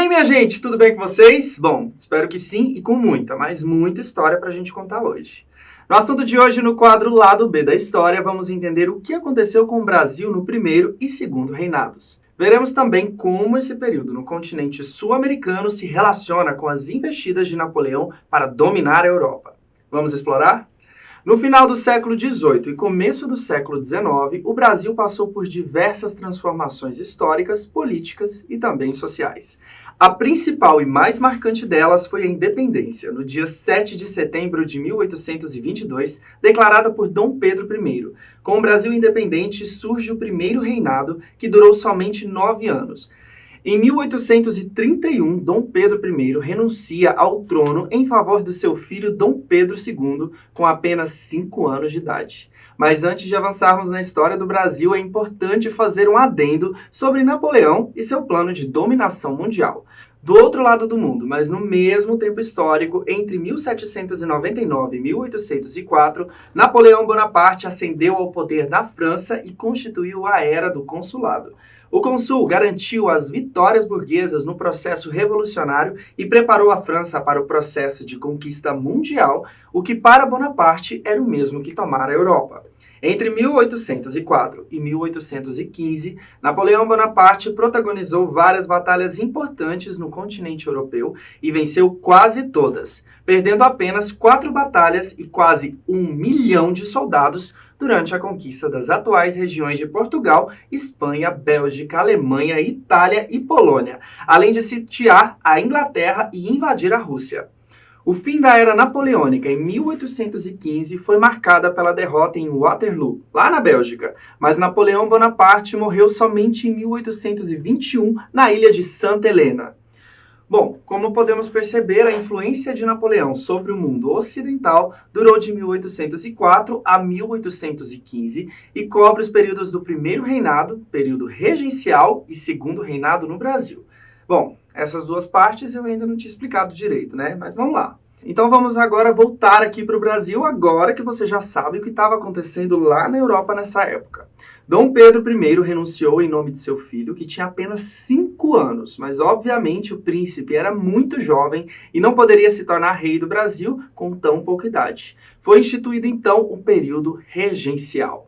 aí, minha gente, tudo bem com vocês? Bom, espero que sim e com muita, mas muita história pra gente contar hoje. No assunto de hoje, no quadro Lado B da História, vamos entender o que aconteceu com o Brasil no primeiro e segundo reinados. Veremos também como esse período no continente sul-americano se relaciona com as investidas de Napoleão para dominar a Europa. Vamos explorar? No final do século XVIII e começo do século XIX, o Brasil passou por diversas transformações históricas, políticas e também sociais. A principal e mais marcante delas foi a independência, no dia 7 de setembro de 1822, declarada por Dom Pedro I. Com o Brasil independente, surge o primeiro reinado, que durou somente 9 anos. Em 1831, Dom Pedro I renuncia ao trono em favor do seu filho Dom Pedro II, com apenas 5 anos de idade. Mas antes de avançarmos na história do Brasil, é importante fazer um adendo sobre Napoleão e seu plano de dominação mundial. Do outro lado do mundo, mas no mesmo tempo histórico, entre 1799 e 1804, Napoleão Bonaparte ascendeu ao poder na França e constituiu a Era do Consulado. O cônsul garantiu as vitórias burguesas no processo revolucionário e preparou a França para o processo de conquista mundial, o que para Bonaparte era o mesmo que tomar a Europa. Entre 1804 e 1815, Napoleão Bonaparte protagonizou várias batalhas importantes no continente europeu e venceu quase todas, perdendo apenas 4 batalhas e quase 1 milhão de soldados durante a conquista das atuais regiões de Portugal, Espanha, Bélgica, Alemanha, Itália e Polônia, além de sitiar a Inglaterra e invadir a Rússia. O fim da Era Napoleônica em 1815 foi marcada pela derrota em Waterloo, lá na Bélgica, mas Napoleão Bonaparte morreu somente em 1821 na ilha de Santa Helena. Bom, como podemos perceber, a influência de Napoleão sobre o mundo ocidental durou de 1804 a 1815 e cobre os períodos do primeiro reinado, período regencial e segundo reinado no Brasil. Bom, essas duas partes eu ainda não tinha explicado direito, né? Mas vamos lá. Então vamos agora voltar aqui para o Brasil, agora que você já sabe o que estava acontecendo lá na Europa nessa época. Dom Pedro I renunciou em nome de seu filho, que tinha apenas 5 anos, mas obviamente o príncipe era muito jovem e não poderia se tornar rei do Brasil com tão pouca idade. Foi instituído então o período regencial.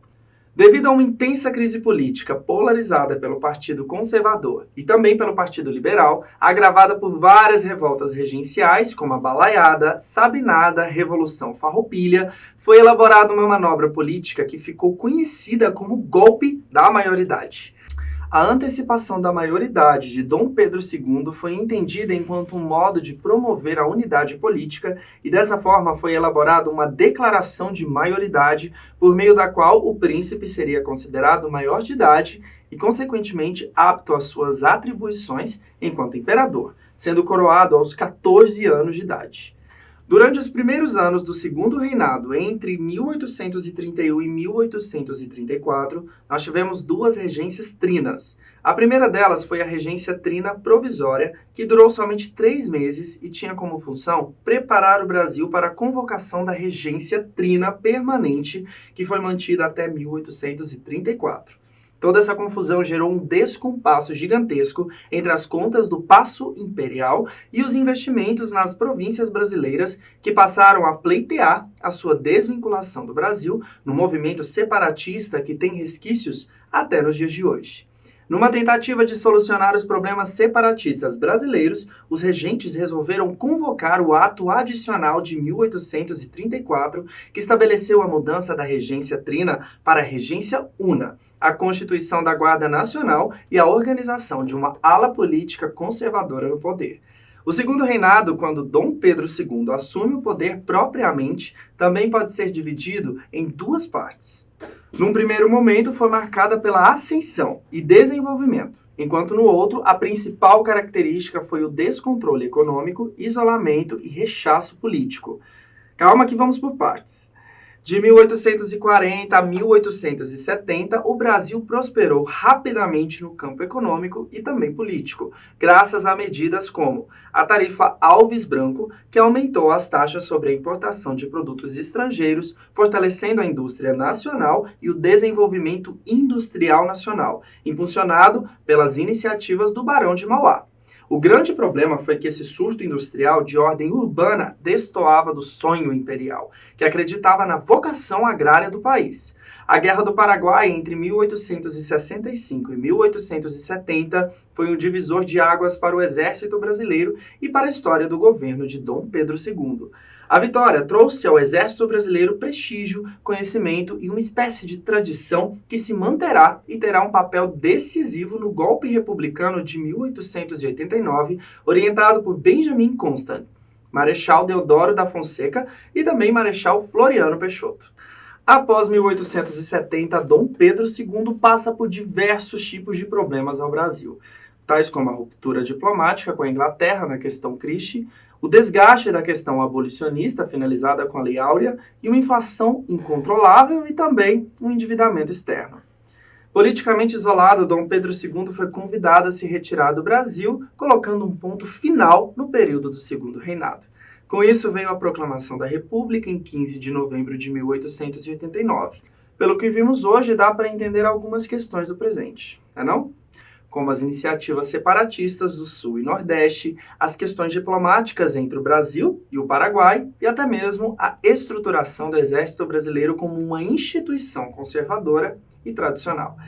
Devido a uma intensa crise política polarizada pelo Partido Conservador e também pelo Partido Liberal, agravada por várias revoltas regenciais, como a Balaiada, Sabinada, Revolução Farroupilha, foi elaborada uma manobra política que ficou conhecida como golpe da maioridade. A antecipação da maioridade de Dom Pedro II foi entendida enquanto um modo de promover a unidade política e dessa forma foi elaborada uma declaração de maioridade por meio da qual o príncipe seria considerado maior de idade e, consequentemente, apto às suas atribuições enquanto imperador, sendo coroado aos 14 anos de idade. Durante os primeiros anos do segundo reinado, entre 1831 e 1834, nós tivemos 2 regências trinas. A primeira delas foi a regência trina provisória, que durou somente 3 meses e tinha como função preparar o Brasil para a convocação da regência trina permanente, que foi mantida até 1834. Toda essa confusão gerou um descompasso gigantesco entre as contas do Paço Imperial e os investimentos nas províncias brasileiras, que passaram a pleitear a sua desvinculação do Brasil no movimento separatista que tem resquícios até nos dias de hoje. Numa tentativa de solucionar os problemas separatistas brasileiros, os regentes resolveram convocar o Ato Adicional de 1834, que estabeleceu a mudança da regência trina para a regência una, a constituição da Guarda Nacional e a organização de uma ala política conservadora no poder. O segundo reinado, quando Dom Pedro II assume o poder propriamente, também pode ser dividido em 2 partes. Num primeiro momento, foi marcada pela ascensão e desenvolvimento, enquanto no outro, a principal característica foi o descontrole econômico, isolamento e rechaço político. Calma que vamos por partes. De 1840 a 1870, o Brasil prosperou rapidamente no campo econômico e também político, graças a medidas como a tarifa Alves Branco, que aumentou as taxas sobre a importação de produtos estrangeiros, fortalecendo a indústria nacional e o desenvolvimento industrial nacional, impulsionado pelas iniciativas do Barão de Mauá. O grande problema foi que esse surto industrial de ordem urbana destoava do sonho imperial, que acreditava na vocação agrária do país. A Guerra do Paraguai, entre 1865 e 1870, foi um divisor de águas para o exército brasileiro e para a história do governo de Dom Pedro II. A vitória trouxe ao exército brasileiro prestígio, conhecimento e uma espécie de tradição que se manterá e terá um papel decisivo no golpe republicano de 1889, orientado por Benjamin Constant, Marechal Deodoro da Fonseca e também Marechal Floriano Peixoto. Após 1870, Dom Pedro II passa por diversos tipos de problemas ao Brasil, tais como a ruptura diplomática com a Inglaterra na questão Christie, o desgaste da questão abolicionista finalizada com a Lei Áurea e uma inflação incontrolável e também um endividamento externo. Politicamente isolado, Dom Pedro II foi convidado a se retirar do Brasil, colocando um ponto final no período do Segundo Reinado. Com isso veio a proclamação da República em 15 de novembro de 1889. Pelo que vimos hoje, dá para entender algumas questões do presente, não? Como as iniciativas separatistas do Sul e Nordeste, as questões diplomáticas entre o Brasil e o Paraguai e até mesmo a estruturação do Exército Brasileiro como uma instituição conservadora e tradicional.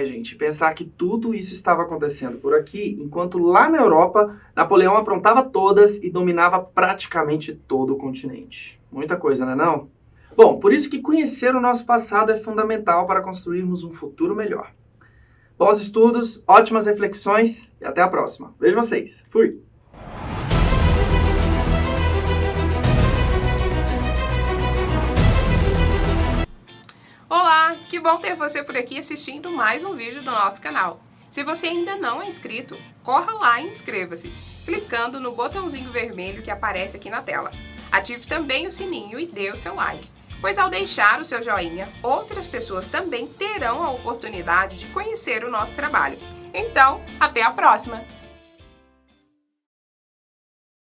Gente, pensar que tudo isso estava acontecendo por aqui, enquanto lá na Europa, Napoleão aprontava todas e dominava praticamente todo o continente. Muita coisa, não? Bom, por isso que conhecer o nosso passado é fundamental para construirmos um futuro melhor. Bons estudos, ótimas reflexões e até a próxima. Vejo vocês. Fui! Olá, que bom ter você por aqui assistindo mais um vídeo do nosso canal. Se você ainda não é inscrito, corra lá e inscreva-se, clicando no botãozinho vermelho que aparece aqui na tela. Ative também o sininho e dê o seu like, pois ao deixar o seu joinha, outras pessoas também terão a oportunidade de conhecer o nosso trabalho. Então, até a próxima!